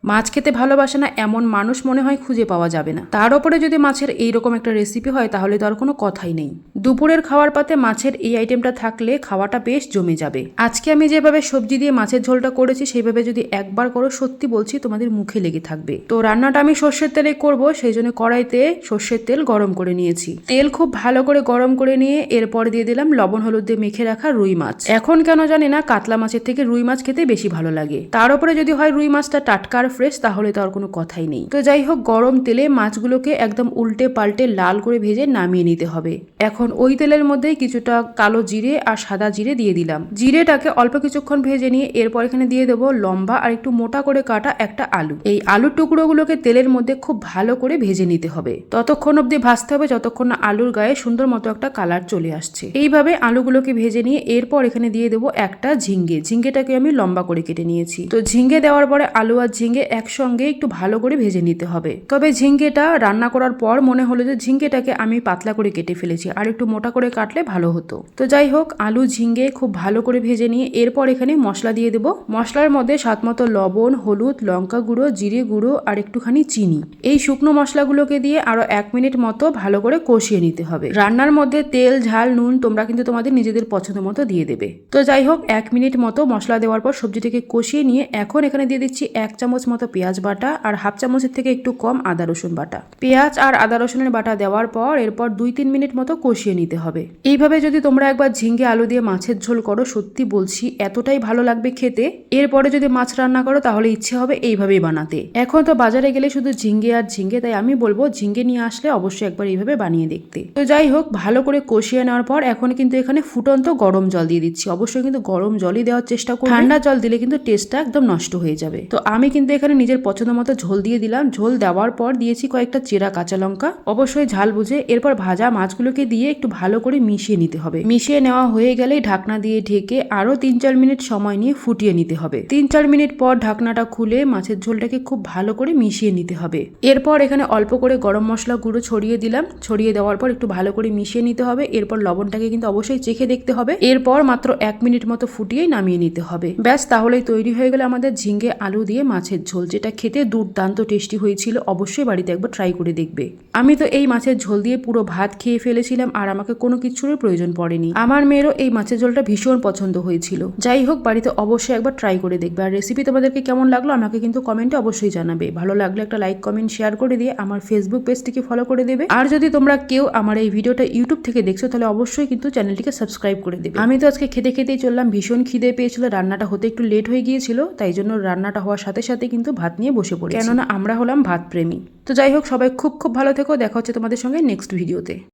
মাছ খেতে ভালোবাসে না এমন মানুষ মনে হয় খুঁজে পাওয়া যাবে না। তার উপরে যদি মাছের এইরকম একটা রেসিপি হয় তাহলে তো আর কোনো কথাই নেই। দুপুরের খাওয়ার পাতে মাছের এই আইটেমটা থাকলে খাওয়াটা বেশ জমে যাবে। আজকে আমি যেভাবে সবজি দিয়ে মাছের ঝোলটা করেছি সেইভাবে যদি একবার করো সত্যি বলছি তোমাদের মুখে লেগে থাকবে। তো রান্নাটা আমি সর্ষের তেলে করব, সেই জন্য কড়াইতে সর্ষের তেল গরম করে নিয়েছি। তেল খুব ভালো করে গরম করে নিয়ে এরপর দিয়ে দিলাম লবণ হলুদ দিয়ে মেখে রাখা রুই মাছ। এখন কেন জানি না কাতলা মাছের থেকে রুই মাছ খেতে বেশি ভালো লাগে। তার উপরে যদি হয় রুই মাছটা টাটকা আর ফ্রেশ তাহলে তো আর কোনো কথাই নেই। তো যাই হোক, গরম তেলে মাছগুলোকে একদম উল্টে পাল্টে লাল করে ভেজে নামিয়ে নিতে হবে। এখন ওই তেলের মধ্যে কিছুটা কালো জিরে আর সাদা জিরে দিয়ে দিলাম। জিরেটাকে অল্প কিছুক্ষণ ভেজে নিয়ে এরপর এখানে দিয়ে দেবো লম্বা আর একটু মোটা করে কাটা একটা আলু। এই আলুর টুকরোগুলোকে তেলের মধ্যে খুব ভালো করে ভেজে নিতে হবে। ততক্ষণ অব্দি ভাজতে হবে যতক্ষণ না আলুর গায়ে সুন্দর মতো একটা কালার চলে আসছে। এইভাবে আলুগুলোকে ভেজে নিয়ে এরপর এখানে দিয়ে দেবো একটা ঝিঙ্গে। ঝিঙ্গেটাকে আমি লম্বা করে কেটে নিয়েছি। তো ঝিঙ্গে দেওয়ার পরে আলু আর ঝিঙ্গে একসঙ্গে একটু ভালো করে ভেজে নিতে হবে। তবে ঝিঙ্গেটা রান্না করার পর মনে হলো যে ঝিঙ্গেটাকে আমি পাতলা করে কেটে ফেলেছি, আর একটু মোটা করে কাটলে ভালো হতো। তো যাই হোক, আলু ঝিঙ্গে খুব ভালো করে ভেজে নিয়ে এরপর এখানে মশলা দিয়ে দেবো। মশলার মধ্যে স্বাদ মতো লবণ, হলুদ, লঙ্কা গুঁড়ো, জিরে গুঁড়ো আর একটুখানি চিনি। এই শুকনো মশলাগুলোকে দিয়ে আরো 1 মিনিট মতো ভালো করে কষিয়ে নিতে হবে। রান্নার মধ্যে তেল, ঝাল, নুন তোমরা কিন্তু তোমাদের নিজেদের পছন্দ মতো দিয়ে দেবে। তো যাই হোক, 1 মিনিট মতো মশলা দেওয়ার পর সবজিটাকে কষিয়ে নিয়ে এখন এখানে দিয়ে দিচ্ছি 1 চামচ মতো পেঁয়াজ বাটা আর হাফ চামচের থেকে একটু কম আদা রসুন বাটা। পেঁয়াজ আর আদা রসুনের বাটা দেওয়ার পর এরপর 2-3 মিনিট মতো কষিয়ে নিতে হবে। এইভাবে যদি তোমরা একবার ঝিঙ্গে আলু দিয়ে মাছের ঝোল করো সত্যি বলছি এতটাই ভালো লাগবে খেতে। এরপরে যদি মাছ রান্না করো তাহলে ইচ্ছে হবে এইভাবেই বানাতে। এখন তো বাজারে গেলে শুধু ঝিঙ্গে আর ঝিঙ্গে, তাই আমি বলবো ঝিঙ্গে নিয়ে আসলে অবশ্যই একবার এইভাবে বানিয়ে দেখতে। তো যাই হোক, ভালো করে কষিয়ে নেওয়ার পর এখন কিন্তু এখানে ফুটন্ত গরম জল দিয়ে দিচ্ছি। অবশ্যই কিন্তু গরম জলই দেওয়ার চেষ্টা করবে, ঠান্ডা জল দিলে কিন্তু টেস্টটা একদম নষ্ট হয়ে যাবে। তো আমি কিন্তু এখানে নিজের পছন্দ মতো ঝোল দিয়ে দিলাম। ঝোল দেওয়ার পর দিয়েছি কয়েকটা চেরা কাঁচা লঙ্কা, অবশ্যই ঝাল বুঝে। এরপর ভাজা মাছগুলোকে দিয়ে একটু ভালো করে মিশিয়ে নিতে হবে। মিশিয়ে নেওয়া হয়ে গেলেই ঢাকনা দিয়ে ঢেকে আরো 3-4 মিনিট সময় নিয়ে ফুটিয়ে নিতে হবে। 3-4 মিনিট পর ঢাকনাটা খুলে মাছের ঝোলটাকে খুব ভালো করে মিশিয়ে নিতে হবে। এরপর এখানে অল্প করে গরম মশলা গুঁড়ো ছড়িয়ে দিলাম। ছড়িয়ে দেওয়ার পর একটু ভালো করে মিশিয়ে নিতে হবে। এরপর লবণটাকে কিন্তু অবশ্যই চেখে দেখতে হবে। এরপর মাত্র 1 মিনিট মতো ফুটিয়েই নামিয়ে নিতে হবে। ব্যাস, তাহলেই তৈরি হয়ে গেল আমাদের ঝিঙ্গে আলু দিয়ে মাছের ঝোল, যেটা খেতে দুর্দান্ত টেস্টি হয়েছিল। অবশ্যই বাড়িতে একবার ট্রাই করে দেখবে। আমি তো এই মাছের ঝোল দিয়ে পুরো ভাত খেয়ে ফেলেছিলাম আর আমাকে কোনো কিছুর প্রয়োজন পড়েনি। আমার মেয়েরও এই মাছের ঝোলটা ভীষণ পছন্দ হয়েছিল। যাই হোক, বাড়িতে অবশ্যই একবার ট্রাই করে দেখবে। আর রেসিপি তোমাদেরকে কেমন লাগলো আমাকে কিন্তু কমেন্টে অবশ্যই জানাবে। ভালো লাগলে একটা লাইক, কমেন্ট, শেয়ার করে দিয়ে আমার ফেসবুক পেজটিকে ফলো করে দেবে। আর যদি তোমরা কেউ আমার এই ভিডিওটা ইউটিউব থেকে দেখছো তাহলে অবশ্যই কিন্তু চ্যানেলটিকে সাবস্ক্রাইব করে দেবে। আমি তো আজকে খেতে খেতেই চললাম, ভীষণ খিদে পেয়েছিল। রান্নাটা হতে একটু লেট হয়ে গিয়েছিল, তাই জন্য রান্নাটা হওয়ার সাথে সাথে কিন্তু ভাত নিয়ে বসে পড়ি, কেননা আমরা হলাম ভাত প্রেমী। তো যাই হোক, সবাই খুব খুব ভালো থেকো। দেখা হচ্ছে তোমাদের সঙ্গে নেক্সট ভিডিওতে।